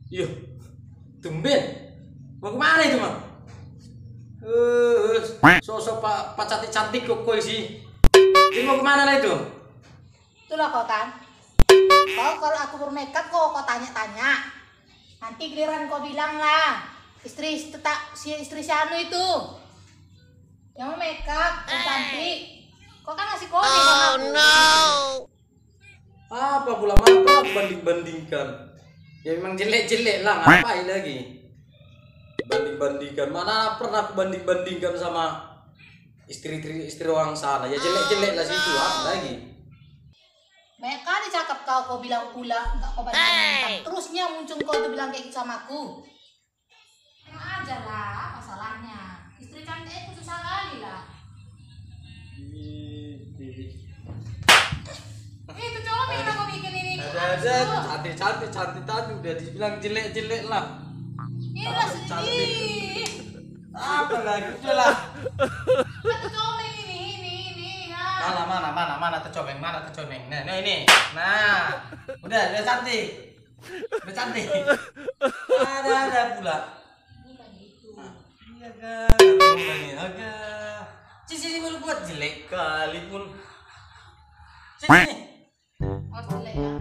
Iya, tumben. Mau kemana itu, Mang? Sosok Pak cantik-cantik kok sih. Ini mau kemana lah itu? Itulah kau kan. Kau kalau aku bermakeup kau tanya-tanya. Nanti giliran kau bilang lah. Istri si Anu itu. Yang makeup, yang cantik. Kau kan ngasih kode sama aku. No. Apa pula apa banding-bandingkan? Ya memang jelek-jelek lah, ngapain lagi? Banding-bandingkan, mana pernah aku banding-bandingkan sama istri orang sana. Ya jelek-jelek lah situ, apa lagi? Banyak kali cakap kau bilang pula, enggak kau banding-bandingkan. Terusnya muncul kau tuh bilang kayak gitu sama aku. Emang aja lah masalahnya. Istri cantik itu susah kali lah. Itu coba yang aku bikin ini. Ada cantik udah dibilang jelek-jelek lah. Ini lah sedih. Apa lagi udah lah. Itu coba ini ya. Mana tercobeng. Nah ini. Nah, udah cantik. Udah cantik. Ada pula. Bukan gitu. Iya kan. Agak. Sini baru buat jelek kali pun. Sini. Oh jelek ya.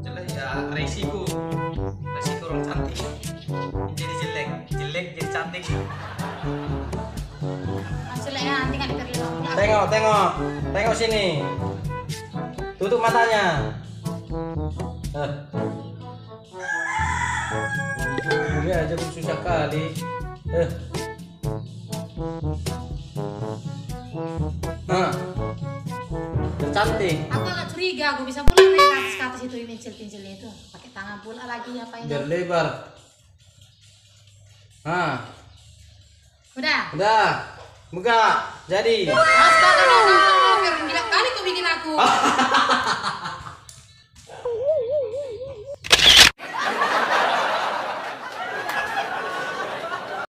Jelek ya resiko orang cantik. Jadi jelek jadi cantik. Jelek ya nanti kan diterima. Tengok sini. Tutup matanya. Ini aja pun susah kali. Cantik. Aku agak curiga, aku bisa pula naik ke atas itu ini pinsil-pinsilnya itu. Pakai tangan pula lagi ngapain? Biar lebar. Udah. Buka. Jadi. Astaga.